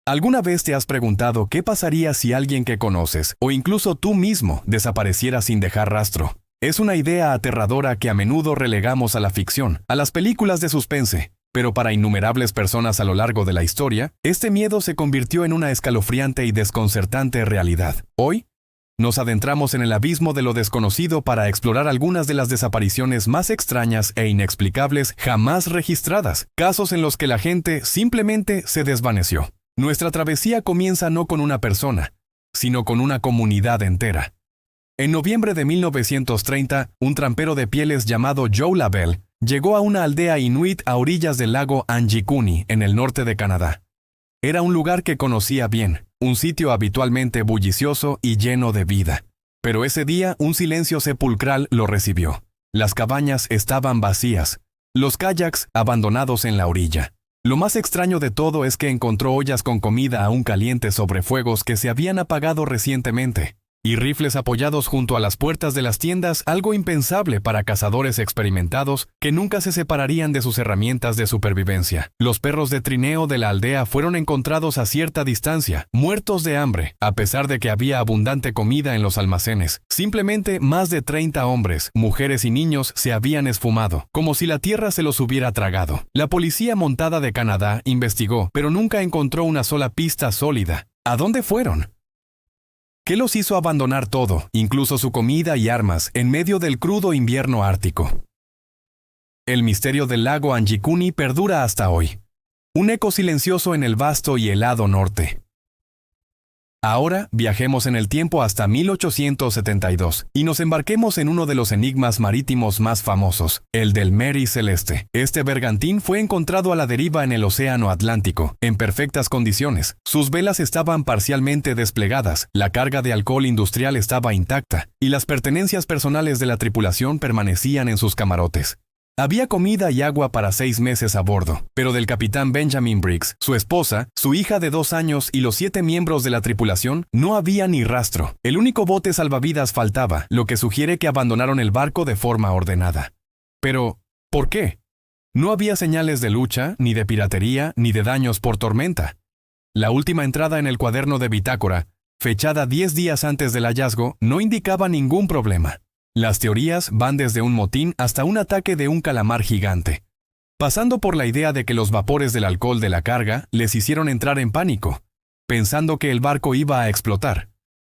¿Alguna vez te has preguntado qué pasaría si alguien que conoces, o incluso tú mismo, desapareciera sin dejar rastro? Es una idea aterradora que a menudo relegamos a la ficción, a las películas de suspense, pero para innumerables personas a lo largo de la historia, este miedo se convirtió en una escalofriante y desconcertante realidad. Hoy, nos adentramos en el abismo de lo desconocido para explorar algunas de las desapariciones más extrañas e inexplicables jamás registradas, casos en los que la gente simplemente se desvaneció. Nuestra travesía comienza no con una persona, sino con una comunidad entera. En noviembre de 1930, un trampero de pieles llamado Joe Labelle llegó a una aldea inuit a orillas del lago Anjikuni, en el norte de Canadá. Era un lugar que conocía bien, un sitio habitualmente bullicioso y lleno de vida. Pero ese día un silencio sepulcral lo recibió. Las cabañas estaban vacías, los kayaks abandonados en la orilla. Lo más extraño de todo es que encontró ollas con comida aún caliente sobre fuegos que se habían apagado recientemente, y rifles apoyados junto a las puertas de las tiendas, algo impensable para cazadores experimentados que nunca se separarían de sus herramientas de supervivencia. Los perros de trineo de la aldea fueron encontrados a cierta distancia, muertos de hambre, a pesar de que había abundante comida en los almacenes. Simplemente más de 30 hombres, mujeres y niños se habían esfumado, como si la tierra se los hubiera tragado. La policía montada de Canadá investigó, pero nunca encontró una sola pista sólida. ¿A dónde fueron? ¿Qué los hizo abandonar todo, incluso su comida y armas, en medio del crudo invierno ártico? El misterio del lago Anjikuni perdura hasta hoy. Un eco silencioso en el vasto y helado norte. Ahora viajemos en el tiempo hasta 1872 y nos embarquemos en uno de los enigmas marítimos más famosos, el del Mary Celeste. Este bergantín fue encontrado a la deriva en el Océano Atlántico, en perfectas condiciones. Sus velas estaban parcialmente desplegadas, la carga de alcohol industrial estaba intacta, y las pertenencias personales de la tripulación permanecían en sus camarotes. Había comida y agua para 6 meses a bordo, pero del capitán Benjamin Briggs, su esposa, su hija de 2 años y los 7 miembros de la tripulación, no había ni rastro. El único bote salvavidas faltaba, lo que sugiere que abandonaron el barco de forma ordenada. Pero, ¿por qué? No había señales de lucha, ni de piratería, ni de daños por tormenta. La última entrada en el cuaderno de bitácora, fechada 10 días antes del hallazgo, no indicaba ningún problema. Las teorías van desde un motín hasta un ataque de un calamar gigante, pasando por la idea de que los vapores del alcohol de la carga les hicieron entrar en pánico, pensando que el barco iba a explotar.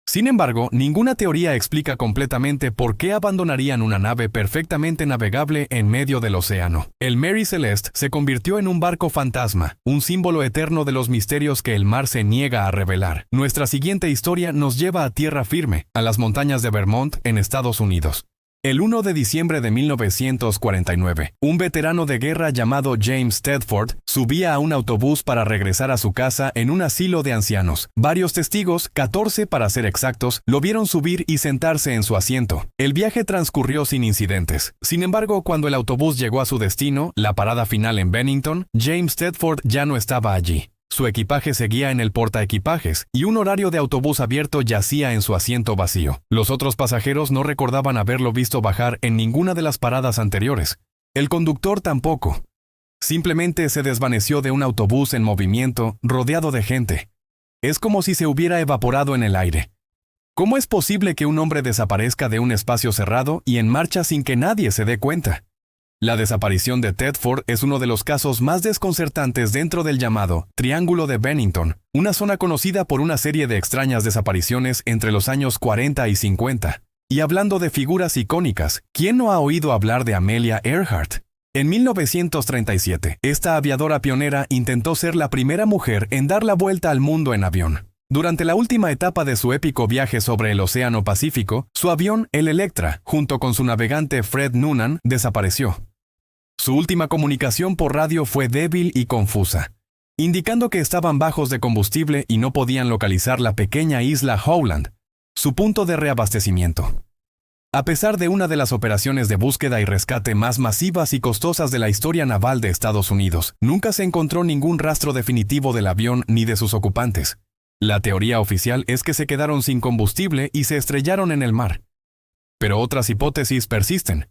Sin embargo, ninguna teoría explica completamente por qué abandonarían una nave perfectamente navegable en medio del océano. El Mary Celeste se convirtió en un barco fantasma, un símbolo eterno de los misterios que el mar se niega a revelar. Nuestra siguiente historia nos lleva a tierra firme, a las montañas de Vermont, en Estados Unidos. El 1 de diciembre de 1949, un veterano de guerra llamado James Tedford subía a un autobús para regresar a su casa en un asilo de ancianos. Varios testigos, 14 para ser exactos, lo vieron subir y sentarse en su asiento. El viaje transcurrió sin incidentes. Sin embargo, cuando el autobús llegó a su destino, la parada final en Bennington, James Tedford ya no estaba allí. Su equipaje seguía en el portaequipajes y un horario de autobús abierto yacía en su asiento vacío. Los otros pasajeros no recordaban haberlo visto bajar en ninguna de las paradas anteriores. El conductor tampoco. Simplemente se desvaneció de un autobús en movimiento, rodeado de gente. Es como si se hubiera evaporado en el aire. ¿Cómo es posible que un hombre desaparezca de un espacio cerrado y en marcha sin que nadie se dé cuenta? La desaparición de Tedford es uno de los casos más desconcertantes dentro del llamado Triángulo de Bennington, una zona conocida por una serie de extrañas desapariciones entre los años 40 y 50. Y hablando de figuras icónicas, ¿quién no ha oído hablar de Amelia Earhart? En 1937, esta aviadora pionera intentó ser la primera mujer en dar la vuelta al mundo en avión. Durante la última etapa de su épico viaje sobre el Océano Pacífico, su avión, el Electra, junto con su navegante Fred Noonan, desapareció. Su última comunicación por radio fue débil y confusa, indicando que estaban bajos de combustible y no podían localizar la pequeña isla Howland, su punto de reabastecimiento. A pesar de una de las operaciones de búsqueda y rescate más masivas y costosas de la historia naval de Estados Unidos, nunca se encontró ningún rastro definitivo del avión ni de sus ocupantes. La teoría oficial es que se quedaron sin combustible y se estrellaron en el mar. Pero otras hipótesis persisten.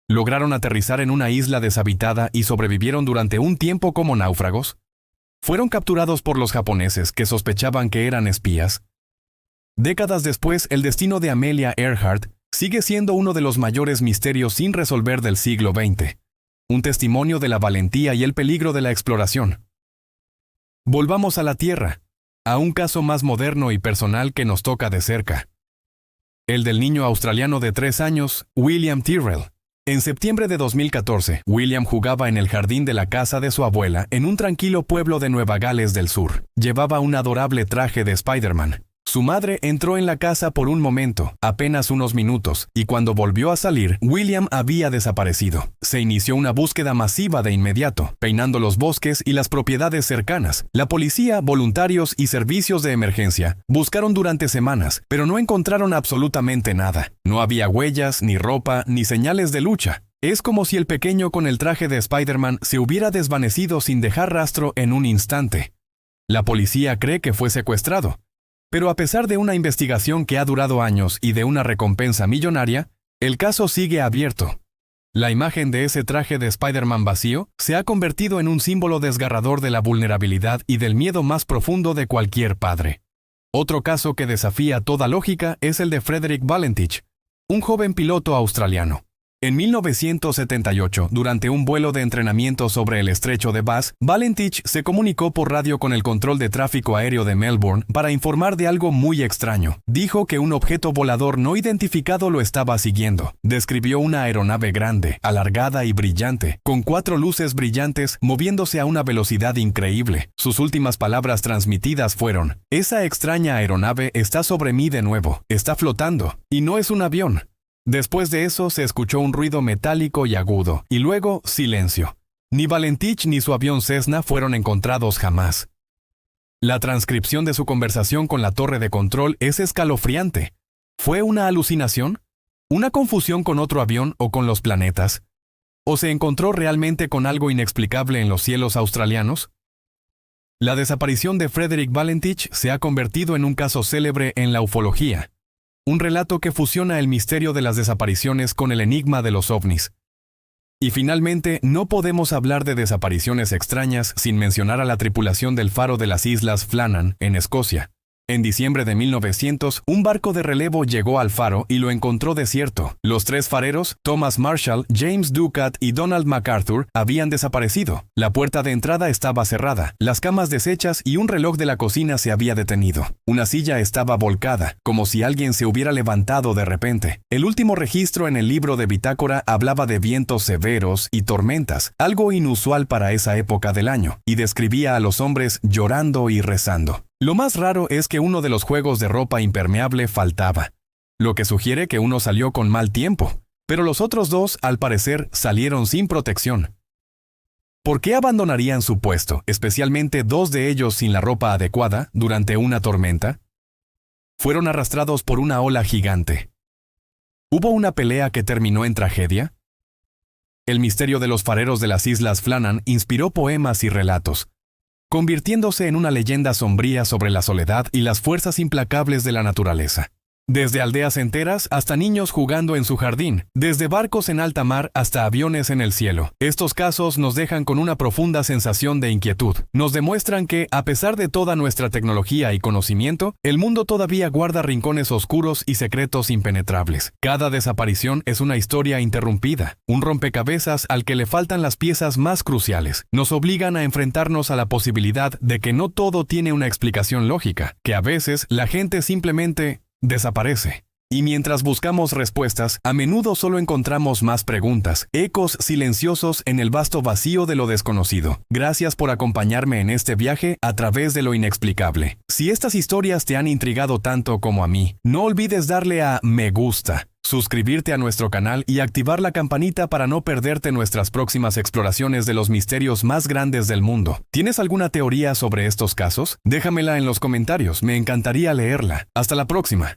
¿Lograron aterrizar en una isla deshabitada y sobrevivieron durante un tiempo como náufragos? Fueron capturados por los japoneses, que sospechaban que eran espías. Décadas después, el destino de Amelia Earhart sigue siendo uno de los mayores misterios sin resolver del siglo XX. Un testimonio de la valentía y el peligro de la exploración. Volvamos a la Tierra, a un caso más moderno y personal que nos toca de cerca. El del niño australiano de 3 años, William Tyrrell. En septiembre de 2014, William jugaba en el jardín de la casa de su abuela en un tranquilo pueblo de Nueva Gales del Sur. Llevaba un adorable traje de Spider-Man. Su madre entró en la casa por un momento, apenas unos minutos, y cuando volvió a salir, William había desaparecido. Se inició una búsqueda masiva de inmediato, peinando los bosques y las propiedades cercanas. La policía, voluntarios y servicios de emergencia buscaron durante semanas, pero no encontraron absolutamente nada. No había huellas, ni ropa, ni señales de lucha. Es como si el pequeño con el traje de Spider-Man se hubiera desvanecido sin dejar rastro en un instante. La policía cree que fue secuestrado. Pero a pesar de una investigación que ha durado años y de una recompensa millonaria, el caso sigue abierto. La imagen de ese traje de Spider-Man vacío se ha convertido en un símbolo desgarrador de la vulnerabilidad y del miedo más profundo de cualquier padre. Otro caso que desafía toda lógica es el de Frederick Valentich, un joven piloto australiano. En 1978, durante un vuelo de entrenamiento sobre el estrecho de Bass, Valentich se comunicó por radio con el control de tráfico aéreo de Melbourne para informar de algo muy extraño. Dijo que un objeto volador no identificado lo estaba siguiendo. Describió una aeronave grande, alargada y brillante, con 4 luces brillantes moviéndose a una velocidad increíble. Sus últimas palabras transmitidas fueron: "Esa extraña aeronave está sobre mí de nuevo, está flotando, y no es un avión". Después de eso se escuchó un ruido metálico y agudo, y luego silencio. Ni Valentich ni su avión Cessna fueron encontrados jamás. La transcripción de su conversación con la torre de control es escalofriante. ¿Fue una alucinación? ¿Una confusión con otro avión o con los planetas? ¿O se encontró realmente con algo inexplicable en los cielos australianos? La desaparición de Frederick Valentich se ha convertido en un caso célebre en la ufología. Un relato que fusiona el misterio de las desapariciones con el enigma de los ovnis. Y finalmente, no podemos hablar de desapariciones extrañas sin mencionar a la tripulación del faro de las Islas Flannan, en Escocia. En diciembre de 1900, un barco de relevo llegó al faro y lo encontró desierto. Los 3 fareros, Thomas Marshall, James Ducat y Donald MacArthur, habían desaparecido. La puerta de entrada estaba cerrada, las camas deshechas y un reloj de la cocina se había detenido. Una silla estaba volcada, como si alguien se hubiera levantado de repente. El último registro en el libro de bitácora hablaba de vientos severos y tormentas, algo inusual para esa época del año, y describía a los hombres llorando y rezando. Lo más raro es que uno de los juegos de ropa impermeable faltaba, lo que sugiere que uno salió con mal tiempo, pero los otros 2, al parecer, salieron sin protección. ¿Por qué abandonarían su puesto, especialmente 2 de ellos sin la ropa adecuada, durante una tormenta? Fueron arrastrados por una ola gigante. ¿Hubo una pelea que terminó en tragedia? El misterio de los fareros de las Islas Flannan inspiró poemas y relatos, convirtiéndose en una leyenda sombría sobre la soledad y las fuerzas implacables de la naturaleza. Desde aldeas enteras hasta niños jugando en su jardín, desde barcos en alta mar hasta aviones en el cielo. Estos casos nos dejan con una profunda sensación de inquietud. Nos demuestran que, a pesar de toda nuestra tecnología y conocimiento, el mundo todavía guarda rincones oscuros y secretos impenetrables. Cada desaparición es una historia interrumpida, un rompecabezas al que le faltan las piezas más cruciales. Nos obligan a enfrentarnos a la posibilidad de que no todo tiene una explicación lógica, que a veces la gente simplemente desaparece. Y mientras buscamos respuestas, a menudo solo encontramos más preguntas, ecos silenciosos en el vasto vacío de lo desconocido. Gracias por acompañarme en este viaje a través de lo inexplicable. Si estas historias te han intrigado tanto como a mí, no olvides darle a me gusta, suscribirte a nuestro canal y activar la campanita para no perderte nuestras próximas exploraciones de los misterios más grandes del mundo. ¿Tienes alguna teoría sobre estos casos? Déjamela en los comentarios, me encantaría leerla. Hasta la próxima.